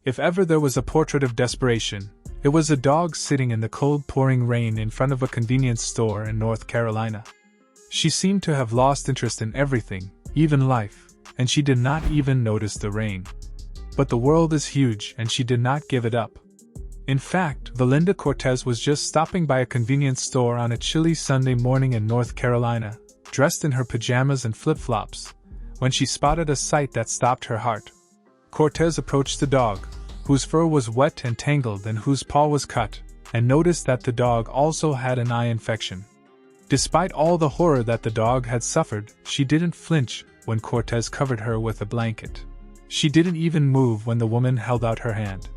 If ever there was a portrait of desperation, it was a dog sitting in the cold pouring rain in front of a convenience store in North Carolina. She seemed to have lost interest in everything, even life, and she did not even notice the rain. But the world is huge and she did not give it up. In fact, Valinda Cortez was just stopping by a convenience store on a chilly Sunday morning in North Carolina, dressed in her pajamas and flip-flops, when she spotted a sight that stopped her heart. Cortez approached the dog, whose fur was wet and tangled and whose paw was cut, and noticed that the dog also had an eye infection. Despite all the horror that the dog had suffered, she didn't flinch when Cortez covered her with a blanket. She didn't even move when the woman held out her hand.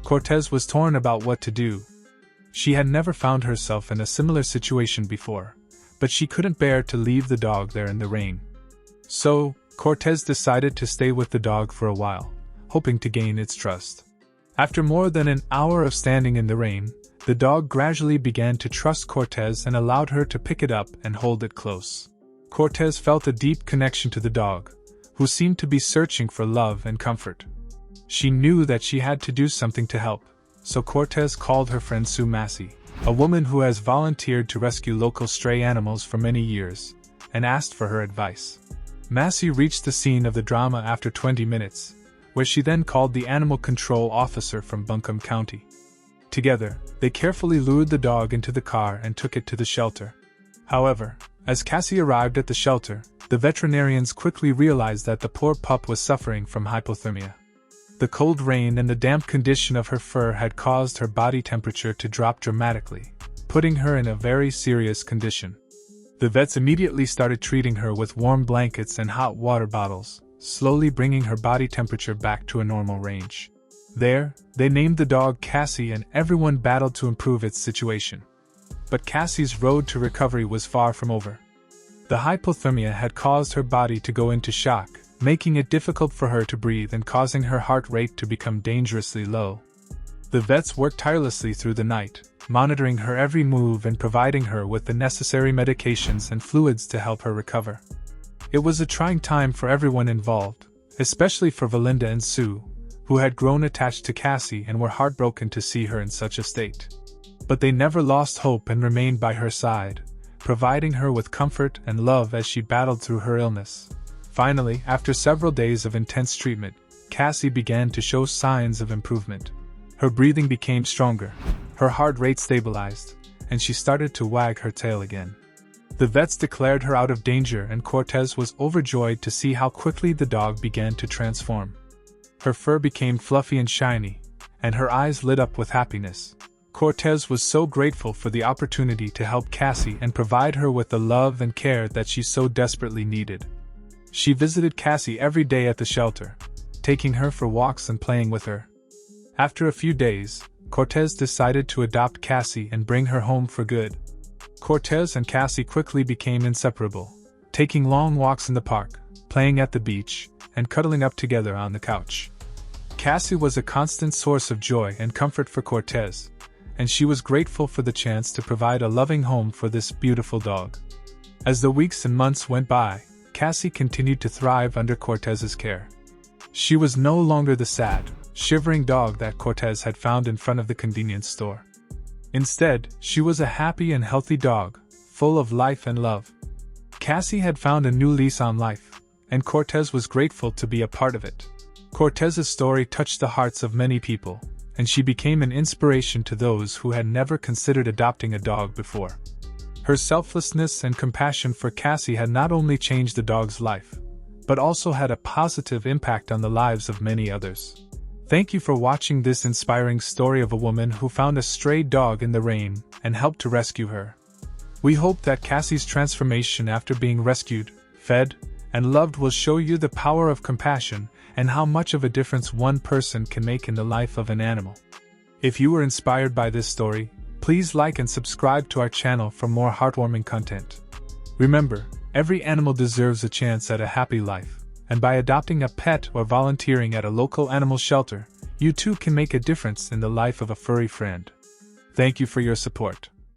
Cortez was torn about what to do. She had never found herself in a similar situation before, but she couldn't bear to leave the dog there in the rain. So, Cortez decided to stay with the dog for a while, hoping to gain its trust. After more than an hour of standing in the rain, the dog gradually began to trust Cortez and allowed her to pick it up and hold it close. Cortez felt a deep connection to the dog, who seemed to be searching for love and comfort. She knew that she had to do something to help, so Cortez called her friend Sue Massey, a woman who has volunteered to rescue local stray animals for many years, and asked for her advice. Massey reached the scene of the drama after 20 minutes, where she then called the animal control officer from Buncombe County. Together, they carefully lured the dog into the car and took it to the shelter. However, as Cassie arrived at the shelter, the veterinarians quickly realized that the poor pup was suffering from hypothermia. The cold rain and the damp condition of her fur had caused her body temperature to drop dramatically, putting her in a very serious condition. The vets immediately started treating her with warm blankets and hot water bottles, slowly bringing her body temperature back to a normal range. There, they named the dog Cassie and everyone battled to improve its situation. But Cassie's road to recovery was far from over. The hypothermia had caused her body to go into shock, making it difficult for her to breathe and causing her heart rate to become dangerously low. The vets worked tirelessly through the night, monitoring her every move and providing her with the necessary medications and fluids to help her recover. It was a trying time for everyone involved, especially for Valinda and Sue, who had grown attached to Cassie and were heartbroken to see her in such a state. But they never lost hope and remained by her side, providing her with comfort and love as she battled through her illness. Finally, after several days of intense treatment, Cassie began to show signs of improvement. Her breathing became stronger, her heart rate stabilized, and she started to wag her tail again. The vets declared her out of danger and Cortez was overjoyed to see how quickly the dog began to transform. Her fur became fluffy and shiny, and her eyes lit up with happiness. Cortez was so grateful for the opportunity to help Cassie and provide her with the love and care that she so desperately needed. She visited Cassie every day at the shelter, taking her for walks and playing with her. After a few days, Cortez decided to adopt Cassie and bring her home for good. Cortez and Cassie quickly became inseparable, taking long walks in the park, playing at the beach, and cuddling up together on the couch. Cassie was a constant source of joy and comfort for Cortez, and she was grateful for the chance to provide a loving home for this beautiful dog. As the weeks and months went by, Cassie continued to thrive under Cortez's care. She was no longer the sad, shivering dog that Cortez had found in front of the convenience store. Instead, she was a happy and healthy dog, full of life and love. Cassie had found a new lease on life, and Cortez was grateful to be a part of it. Cortez's story touched the hearts of many people, and she became an inspiration to those who had never considered adopting a dog before. Her selflessness and compassion for Cassie had not only changed the dog's life, but also had a positive impact on the lives of many others. Thank you for watching this inspiring story of a woman who found a stray dog in the rain and helped to rescue her. We hope that Cassie's transformation after being rescued, fed, and loved will show you the power of compassion and how much of a difference one person can make in the life of an animal. If you were inspired by this story, please like and subscribe to our channel for more heartwarming content. Remember, every animal deserves a chance at a happy life. And by adopting a pet or volunteering at a local animal shelter, you too can make a difference in the life of a furry friend. Thank you for your support.